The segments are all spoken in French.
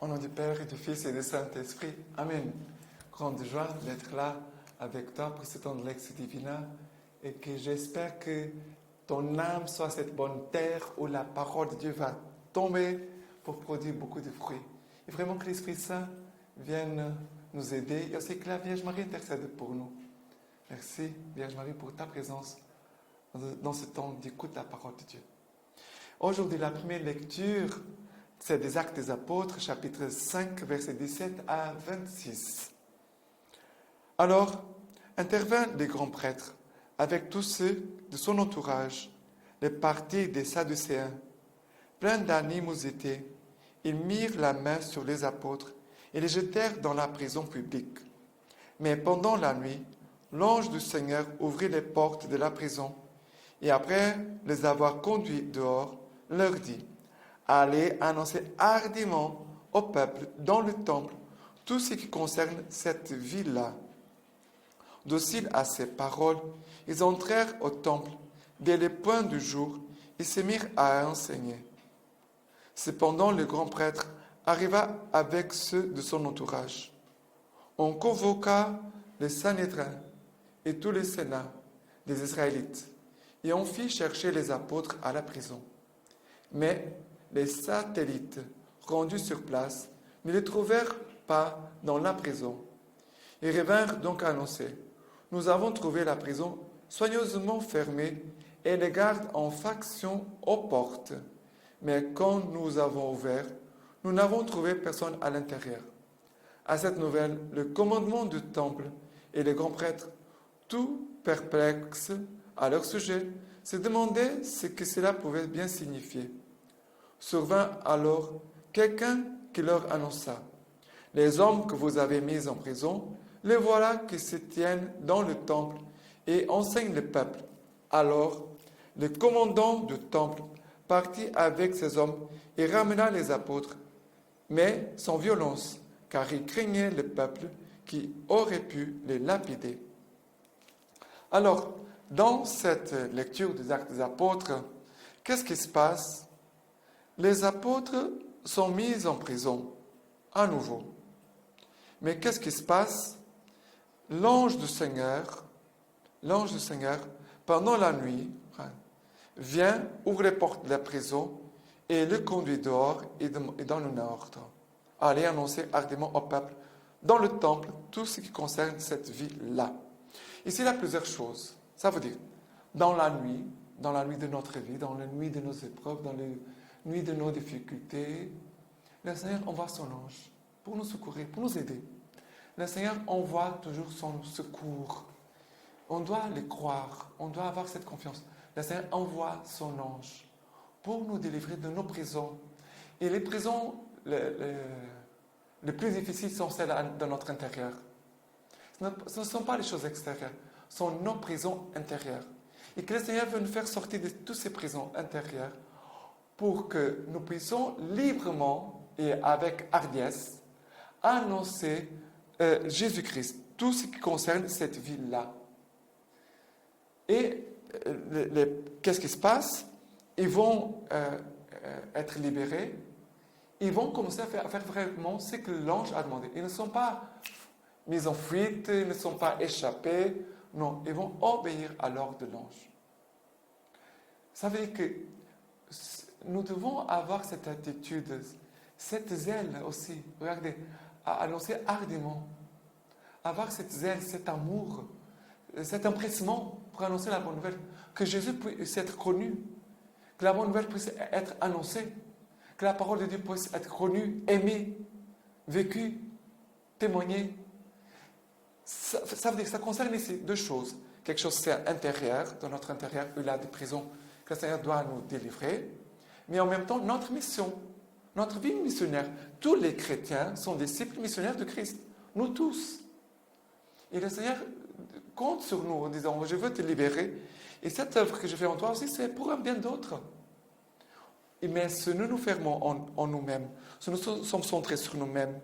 Au nom du Père et du Fils et du Saint-Esprit. Amen. Grande joie d'être là avec toi pour ce temps de Lex Divina et que j'espère que ton âme soit cette bonne terre où la parole de Dieu va tomber pour produire beaucoup de fruits. Et vraiment que l'Esprit Saint vienne nous aider et aussi que la Vierge Marie intercède pour nous. Merci Vierge Marie pour ta présence dans ce temps d'écoute de la parole de Dieu. Aujourd'hui, la première lecture, c'est des Actes des Apôtres, chapitre 5, versets 17 à 26. Alors, intervinrent les grands prêtres, avec tous ceux de son entourage, les partis des Sadducéens. Pleins d'animosité, ils mirent la main sur les apôtres et les jetèrent dans la prison publique. Mais pendant la nuit, l'ange du Seigneur ouvrit les portes de la prison et après les avoir conduits dehors, leur dit: allez annoncer hardiment au peuple dans le temple tout ce qui concerne cette ville-là. Dociles à ces paroles, ils entrèrent au temple dès le point du jour et se mirent à enseigner. Cependant, le grand prêtre arriva avec ceux de son entourage. On convoqua le Sanhédrin et tous les sénats des Israélites et on fit chercher les apôtres à la prison. Mais les satellites rendus sur place ne les trouvèrent pas dans la prison. Ils revinrent donc annoncer: nous avons trouvé la prison soigneusement fermée et les gardes en faction aux portes. Mais quand nous avons ouvert, nous n'avons trouvé personne à l'intérieur. À cette nouvelle, le commandement du temple et les grands prêtres, tout perplexes à leur sujet, se demandaient ce que cela pouvait bien signifier. Survint alors quelqu'un qui leur annonça: les hommes que vous avez mis en prison, les voilà qui se tiennent dans le temple et enseignent le peuple. Alors, le commandant du temple partit avec ces hommes et ramena les apôtres, mais sans violence, car il craignait le peuple qui aurait pu les lapider. Alors, dans cette lecture des Actes des Apôtres, qu'est-ce qui se passe? Les apôtres sont mis en prison, à nouveau. Mais qu'est-ce qui se passe? L'ange du Seigneur, pendant la nuit, vient, ouvre les portes de la prison et le conduit dehors et donne un ordre. Allez annoncer hardiment au peuple, dans le temple, tout ce qui concerne cette vie-là. Ici, il y a plusieurs choses. Ça veut dire, dans la nuit de notre vie, dans la nuit de nos épreuves, dans la nuit de nos difficultés, le Seigneur envoie son ange pour nous secourir, pour nous aider. Le Seigneur envoie toujours son secours. On doit le croire, on doit avoir cette confiance. Le Seigneur envoie son ange pour nous délivrer de nos prisons. Et les prisons les plus difficiles sont celles de notre intérieur. Ce ne sont pas les choses extérieures, ce sont nos prisons intérieures. Et que le Seigneur veut nous faire sortir de toutes ces prisons intérieures pour que nous puissions librement et avec hardiesse annoncer Jésus-Christ, tout ce qui concerne cette ville-là. Et qu'est-ce qui se passe? Ils vont être libérés, ils vont commencer à faire vraiment ce que l'ange a demandé. Ils ne sont pas mis en fuite, ils ne sont pas échappés, non, ils vont obéir à l'ordre de l'ange. Ça veut dire que nous devons avoir cette attitude, cette zèle aussi, regardez, à annoncer hardiment, avoir cette zèle, cet amour, cet empressement pour annoncer la bonne nouvelle, que Jésus puisse être connu, que la bonne nouvelle puisse être annoncée, que la parole de Dieu puisse être connue, aimée, vécue, témoignée. Ça veut dire que ça concerne ici deux choses. Quelque chose c'est intérieur, dans notre intérieur, il y a des prisons que le Seigneur doit nous délivrer, mais en même temps notre mission, notre vie missionnaire. Tous les chrétiens sont disciples missionnaires de Christ, nous tous. Et le Seigneur compte sur nous en disant: je veux te libérer, et cette œuvre que je fais en toi aussi, c'est pour un bien d'autres. Mais si nous nous fermons en nous-mêmes, si nous sommes centrés sur nous-mêmes,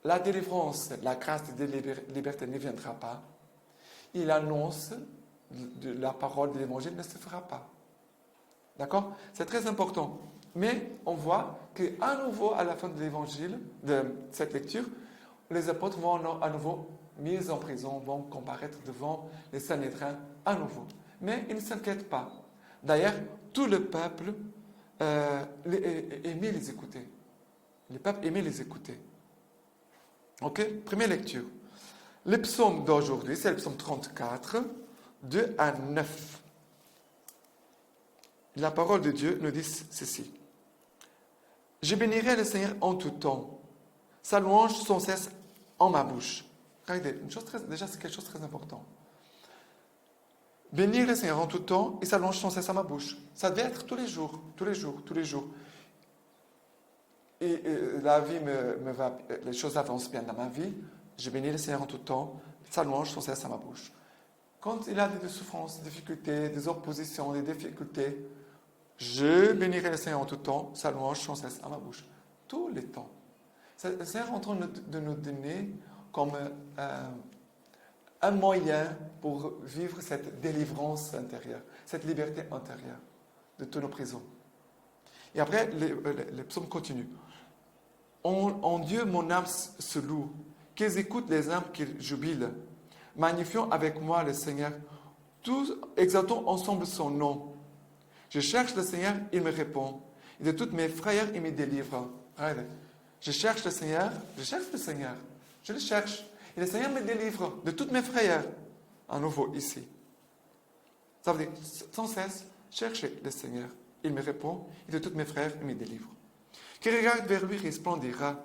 la délivrance, la grâce de liberté ne viendra pas. Et l'annonce de la parole de l'évangile ne se fera pas. D'accord? C'est très important. Mais on voit qu'à nouveau, à la fin de l'évangile, de cette lecture, les apôtres vont à nouveau mis en prison, vont comparaître devant les Sanhédrins à nouveau. Mais ils ne s'inquiètent pas. D'ailleurs, tout le peuple aimait les écouter. Le peuple aimait les écouter. Ok? Première lecture. Le psaume d'aujourd'hui, c'est le psaume 34, 2 à 9. La parole de Dieu nous dit ceci. Je bénirai le Seigneur en tout temps. Sa louange sans cesse en ma bouche. Regardez, déjà c'est quelque chose de très important. Bénir le Seigneur en tout temps et sa louange sans cesse à ma bouche. Ça devait être tous les jours, tous les jours, tous les jours. Et la vie les choses avancent bien dans ma vie. Je bénis le Seigneur en tout temps, sa louange sans cesse à ma bouche. Quand il a des souffrances, des difficultés, des oppositions, des difficultés, je bénirai le Seigneur en tout temps, sa louange sans cesse à ma bouche. Tous les temps. Le Seigneur est en train de nous donner comme un moyen pour vivre cette délivrance intérieure, cette liberté intérieure de toutes nos prisons. Et après, le psaume continue. En Dieu, mon âme se loue, qu'ils écoutent les âmes qu'ils jubilent. Magnifions avec moi le Seigneur, tous exaltons ensemble son nom. Je cherche le Seigneur, il me répond. Et de toutes mes frayeurs, il me délivre. Regardez. Je cherche le Seigneur, je le cherche. Et le Seigneur me délivre de toutes mes frayeurs. À nouveau, ici. Ça veut dire, sans cesse, chercher le Seigneur. Il me répond, et de toutes mes frères, il me délivre. Qui regarde vers lui resplendira,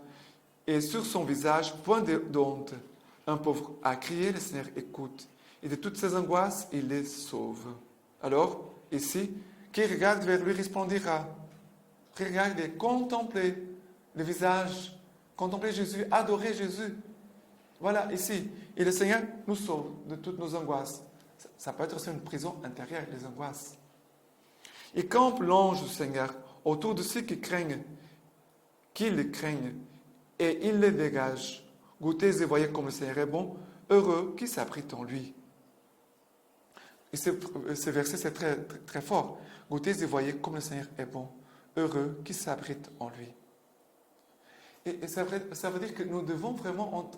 et sur son visage, point d'honte. Un pauvre a crié, le Seigneur écoute, et de toutes ses angoisses, il les sauve. Alors, ici, qui regarde vers lui resplendira. Regardez, contemplez le visage, contemplez Jésus, adorez Jésus. Voilà, ici. Et le Seigneur nous sauve de toutes nos angoisses. Ça peut être aussi une prison intérieure, les angoisses. Et campe l'ange du Seigneur autour de ceux qui craignent, qui le craignent, et il les dégage. Goûtez et voyez comme le Seigneur est bon, heureux qui s'abrite en lui. Et ce verset, c'est très, très, très fort. Goûtez et voyez comme le Seigneur est bon, heureux qui s'abrite en lui. Et ça veut dire que nous devons vraiment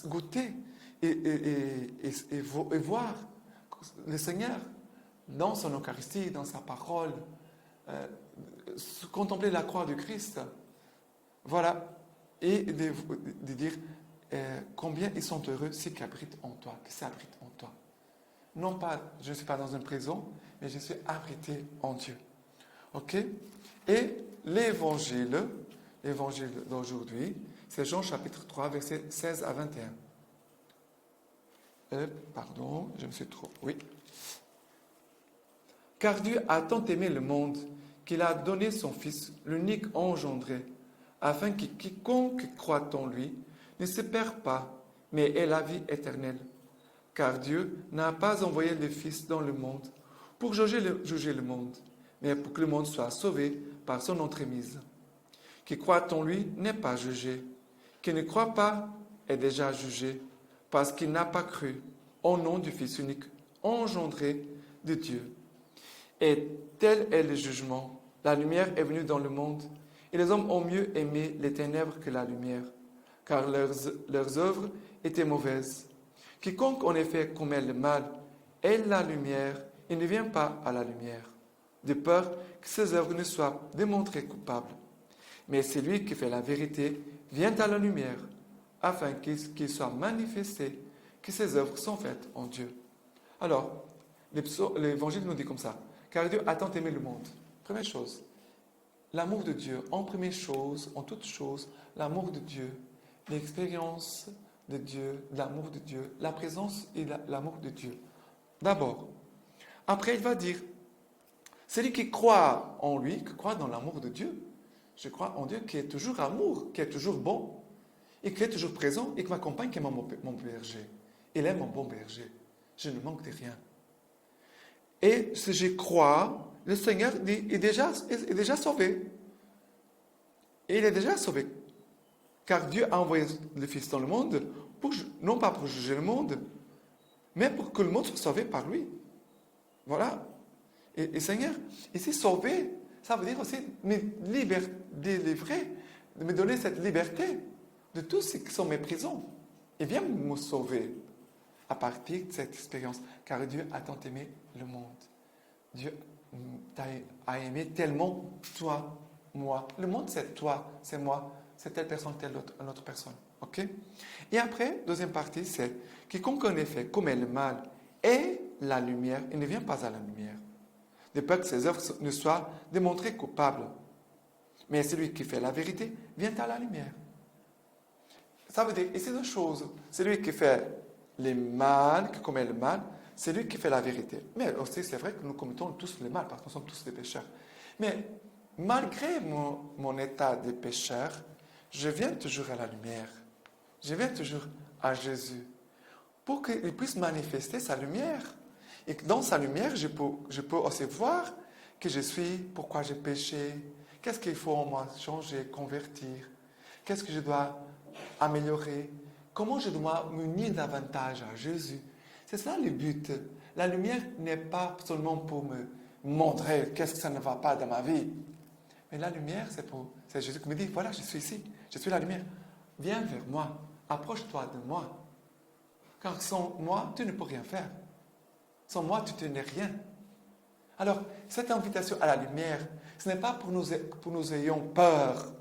goûter et voir le Seigneur dans son Eucharistie, dans sa parole, contempler la croix du Christ. Voilà. Et de dire combien ils sont heureux ceux qui abritent en toi, qui s'abritent en toi. Non pas, je ne suis pas dans une prison, mais je suis abrité en Dieu. Ok? Et l'évangile d'aujourd'hui, c'est Jean chapitre 3, versets 16 à 21. Pardon, je me suis trop... Oui. Car Dieu a tant aimé le monde qu'il a donné son Fils, l'unique engendré, afin que quiconque croit en lui ne se perd pas, mais ait la vie éternelle. Car Dieu n'a pas envoyé le Fils dans le monde pour juger le monde, mais pour que le monde soit sauvé par son entremise. Qui croit en lui n'est pas jugé. Qui ne croit pas est déjà jugé, parce qu'il n'a pas cru au nom du Fils unique engendré de Dieu. Et tel est le jugement. La lumière est venue dans le monde, et les hommes ont mieux aimé les ténèbres que la lumière, car leurs œuvres étaient mauvaises. Quiconque en effet commet le mal est la lumière et ne vient pas à la lumière, de peur que ses œuvres ne soient démontrées coupables. Mais celui qui fait la vérité vient à la lumière, afin qu'il soit manifesté que ses œuvres sont faites en Dieu. Alors, l'Évangile nous dit comme ça, car Dieu a tant aimé le monde. Première chose, l'amour de Dieu, en première chose, en toute chose, l'amour de Dieu, l'expérience de Dieu, l'amour de Dieu, la présence et l'amour de Dieu. D'abord. Après, il va dire, celui qui croit en lui, qui croit dans l'amour de Dieu, je crois en Dieu qui est toujours amour, qui est toujours bon, et qui est toujours présent, et qui m'accompagne, qui est mon berger. Il est mon bon berger. Je ne manque de rien. Et si je crois, le Seigneur est déjà sauvé. Et il est déjà sauvé. Car Dieu a envoyé le Fils dans le monde, non pas pour juger le monde, mais pour que le monde soit sauvé par lui. Voilà. Et Seigneur, ici sauvé, ça veut dire aussi me délivrer, de me donner cette liberté de tous ceux qui sont mes prisons. Il vient me sauver à partir de cette expérience, car Dieu a tant aimé le monde. Dieu a aimé tellement toi, moi. Le monde, c'est toi, c'est moi, c'est telle personne, telle autre personne. Ok? Et après, deuxième partie, c'est quiconque en effet commet le mal et la lumière, il ne vient pas à la lumière, de peur que ses œuvres ne soient démontrées coupables. Mais celui qui fait la vérité vient à la lumière. Ça veut dire, ici deux choses. Celui qui fait le mal, qui commet le mal, c'est lui qui fait la vérité. Mais aussi, c'est vrai que nous commettons tous le mal, parce que nous sommes tous des pécheurs. Mais malgré mon état de pécheur, je viens toujours à la lumière. Je viens toujours à Jésus pour qu'il puisse manifester sa lumière. Et que dans sa lumière, je peux aussi voir que je suis, pourquoi j'ai péché, qu'est-ce qu'il faut en moi changer, convertir, qu'est-ce que je dois améliorer, comment je dois m'unir davantage à Jésus. C'est ça le but. La lumière n'est pas seulement pour me montrer qu'est-ce que ça ne va pas dans ma vie. Mais la lumière, c'est Jésus qui me dit, voilà, je suis ici, je suis la lumière. Viens vers moi, approche-toi de moi. Car sans moi, tu ne peux rien faire. Sans moi, tu n'es rien. Alors, cette invitation à la lumière, ce n'est pas pour nous ayons peur.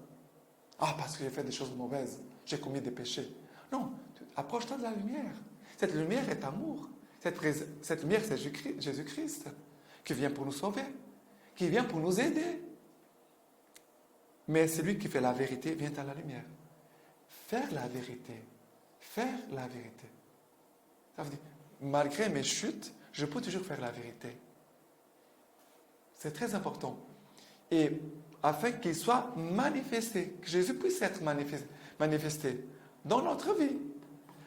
Ah, parce que j'ai fait des choses mauvaises, j'ai commis des péchés. Non, approche-toi de la lumière. Cette lumière est amour. Cette lumière, c'est Jésus-Christ, qui vient pour nous sauver, qui vient pour nous aider. Mais celui qui fait la vérité vient à la lumière. Faire la vérité. Faire la vérité. Ça veut dire, malgré mes chutes, je peux toujours faire la vérité. C'est très important. Et afin qu'il soit manifesté, que Jésus puisse être manifesté dans notre vie.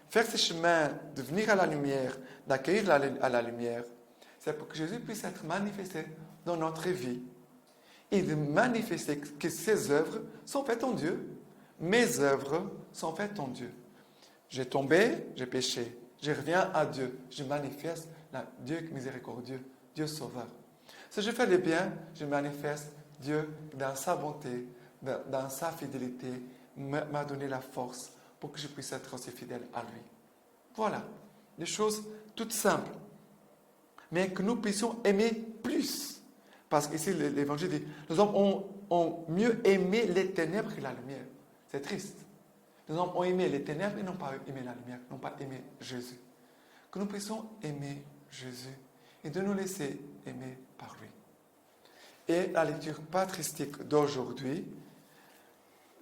Faire ce chemin de venir à la lumière, d'accueillir à la lumière, c'est pour que Jésus puisse être manifesté dans notre vie. Et de manifester que ses œuvres sont faites en Dieu. Mes œuvres sont faites en Dieu. J'ai tombé, j'ai péché. Je reviens à Dieu. Je manifeste Dieu miséricordieux, Dieu sauveur. Si je fais le bien, je manifeste Dieu dans sa bonté, dans sa fidélité, m'a donné la force pour que je puisse être aussi fidèle à lui. Voilà, des choses toutes simples. Mais que nous puissions aimer plus. Parce qu'ici, l'Évangile dit, les hommes ont mieux aimé les ténèbres que la lumière. C'est triste. Les hommes ont aimé les ténèbres et n'ont pas aimé la lumière, n'ont pas aimé Jésus. Que nous puissions aimer Jésus et de nous laisser aimer par lui. Et la lecture patristique d'aujourd'hui,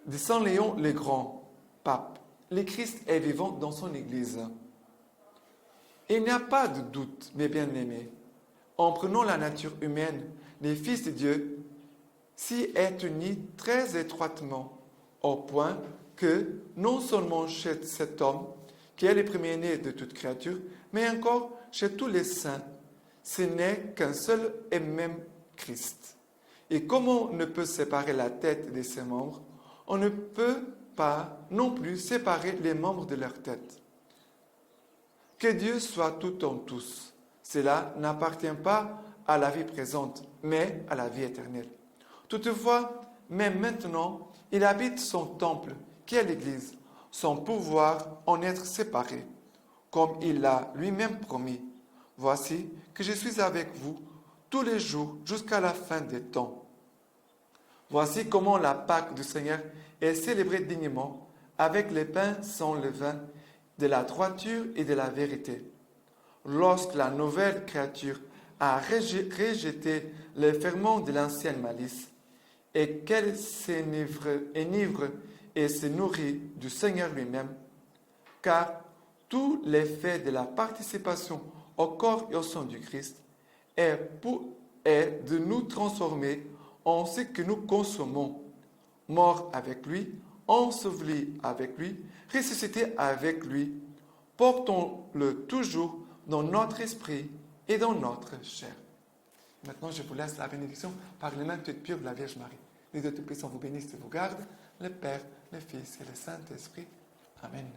de Saint Léon le Grand, pape, le Christ est vivant dans son Église. Il n'y a pas de doute, mes bien-aimés, en prenant la nature humaine, les fils de Dieu s'y est uni très étroitement, au point que, non seulement chez cet homme, qui est le premier-né de toute créature, mais encore chez tous les saints, ce n'est qu'un seul et même Christ. Et comme on ne peut séparer la tête de ses membres, on ne peut pas non plus séparer les membres de leur tête. Que Dieu soit tout en tous. Cela n'appartient pas à la vie présente, mais à la vie éternelle. Toutefois, même maintenant, il habite son temple, qui est l'Église, sans pouvoir en être séparé, comme il l'a lui-même promis. Voici que je suis avec vous tous les jours jusqu'à la fin des temps. Voici comment la Pâque du Seigneur est célébrée dignement, avec les pains sans levain, de la droiture et de la vérité. Lorsque la nouvelle créature a rejeté les ferments de l'ancienne malice, et qu'elle s'enivre et se nourrit du Seigneur lui-même, car tout l'effet de la participation au corps et au sang du Christ est de nous transformer en ce que nous consommons, morts avec lui, ensevelis avec lui, ressuscités avec lui, portons-le toujours dans notre esprit et dans notre chair. Maintenant, je vous laisse la bénédiction par les mains toutes pures de la Vierge Marie. Les deux Tout-Puissants vous bénissent et vous gardent, le Père, le Fils et le Saint-Esprit. Amen.